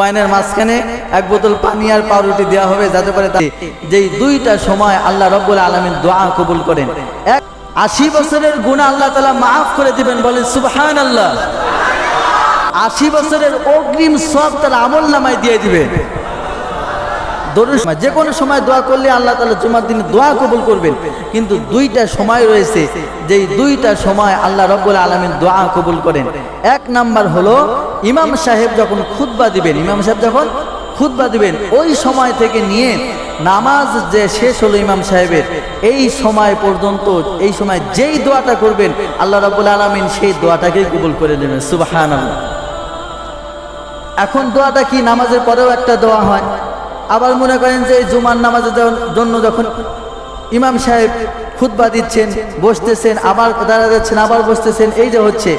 ওয়াইনের মাঝখানে এক বোতল পানি আর পাউরুটি দেওয়া হবে, যাতে করে যেই দুইটা সময় আল্লাহ রাব্বুল আলামিন দোয়া কবুল করেন। 80 বছরের গুনাহ আল্লাহ তাআলা মাফ করে দিবেন, বলেন সুবহানাল্লাহ। 80 বছরের অগ্রিম সওয়াব তার আমলনামায় দিয়ে দিবেন। যে কোনো সময় দোয়া করলে আল্লাহ তাআলা জুমার দিনে দোয়া কবুল করবেন, কিন্তু দুইটা সময় রয়েছে, যেই দুইটা সময় আল্লাহ রাব্বুল আলামিন দোয়া কবুল করেন। এক নাম্বার হলো ইমাম সাহেব যখন খুতবা দিবেন, ওই সময় থেকে নিয়ে নামাজ যে শেষ হলো ইমাম সাহেবের, এই সময় পর্যন্ত, এই সময় যেই দোয়াটা করবেন আল্লাহ রাব্বুল আলামিন সেই দোয়াটাকেই কবুল করে নেবেন। সুবহানাল্লাহ। এখন দোয়াটা কি? নামাজের পরেও একটা দোয়া হয়। আবার মনে করেন যে জুমার নামাজের জন্য যখন ইমাম সাহেব খুতবা দিচ্ছেন, বসতেছেন, আবার দাঁড়া যাচ্ছেন, আবার বসতেছেন, এই যে হচ্ছে,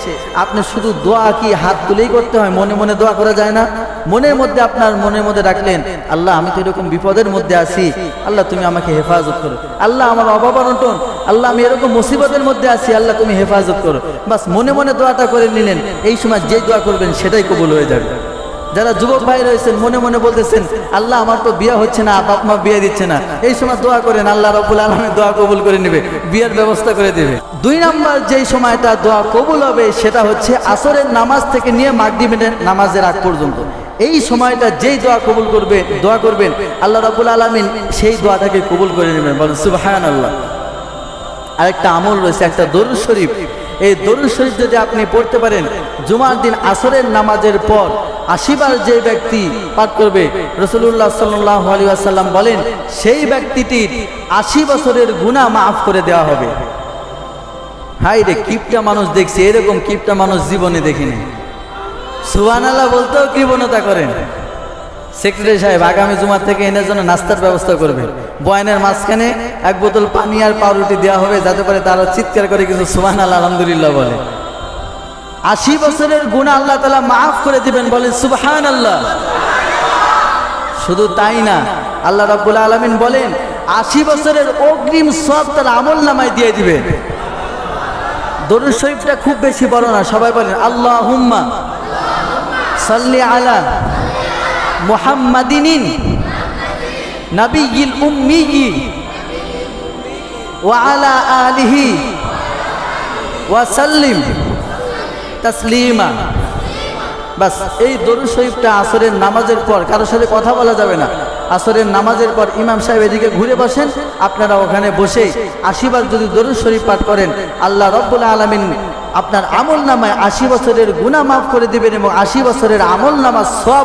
আপনি শুধু দোয়া কি হাত তুলেই করতে হয়? মনে মনে দোয়া করা যায় না? মনের মধ্যে আপনার মনের মধ্যে রাখলেন, আল্লাহ আমি তো এরকম বিপদের মধ্যে আছি, আল্লাহ তুমি আমাকে হেফাজত করো। আল্লাহ আমার অভাব অনটন, আল্লাহ আমি এরকম মুসিবতের মধ্যে আছি, আল্লাহ তুমি হেফাজত করো। বাস মনে মনে দোয়াটা করে নিলেন। এই সময় যে দোয়া করবেন সেটাই কবুল হয়ে যাবে। যারা যুবক ভাই রয়েছেন, মনে মনে বলতেছেন, আল্লাহ আমার তো বিয়ে হচ্ছে না, বাপ মা বিয়ে দিচ্ছে না, এই সময় দোয়া করেন, আল্লাহ রাব্বুল আলামিন দোয়া কবুল করে নেবে, বিয়ের ব্যবস্থা করে দেবে। 2 নাম্বার যেই সময়টা দোয়া কবুল হবে সেটা হচ্ছে আসরের নামাজ থেকে নিয়ে মাগরিবের নামাজের আগ পর্যন্ত। এই সময়টা যেই দোয়া করবেন আল্লাহ রাব্বুল আলামিন সেই দোয়াটাকে কবুল করে নেবেন, বলেন সুবহানাল্লাহ। আরেকটা আমল রয়েছে, একটা দরুদ শরীফ। এই দরুদ শরীফ যদি আপনি পড়তে পারেন, জুমার দিন আসরের নামাজের পর 80 বার যে ব্যক্তি পাঠ করবে, রাসূলুল্লাহ সাল্লাল্লাহু আলাইহি ওয়াসাল্লাম বলেন সেই ব্যক্তিটির 80 বছরের গুনাহ মাফ করে দেওয়া হবে। হাই রে, কিপটা মানুষ দেখছি, এরকম কিপটা মানুষ জীবনে দেখিনি। সুবহানাল্লাহ বলতেও কৃপণতা করেন। সেক্রেটারি সাহেব আগামী জুমার থেকে এনের জন্য নাস্তার ব্যবস্থা করবে। বয়ানের মাঝখানে এক বোতল পানি আর পাউরুটি দেওয়া হবে, যাতে করে তারা চিৎকার করে কিছু সুবহানাল্লাহ আলহামদুলিল্লাহ বলে। 80 বছরের গুনাহ আল্লাহ তাআলা মাফ করে দিবেন, বলেন সুবহানাল্লাহ। শুধু তাই না, আল্লাহ রাব্বুল আলামিন বলেন 80 বছরের অগ্রিম সওয়াব তার আমলনামায় দিয়ে দিবেন। দরুদ শরীফটা খুব বেশি বড় না, সবাই বলেন আল্লাহুম্মা সাল্লি আলা মুহাম্মাদিন নাবিয়িল উম্মি ওয়া আলা আলিহি ওয়া সাল্লিম তাসলিমা। বাস এই দরুদ শরীফটা আসরের নামাজের পর, কারোর সাথে কথা বলা যাবে না, আসরের নামাজের পর ইমাম সাহেব এদিকে ঘুরে বসেন, আপনারা ওখানে বসে 80 বার যদি দরুদ শরীফ পাঠ করেন, আল্লাহ রাব্বুল আলামিন আপনার আমলনামায় 80 বছরের গুনাহ মাফ করে দিবেন এবং 80 বছরের আমলনামা সওয়াব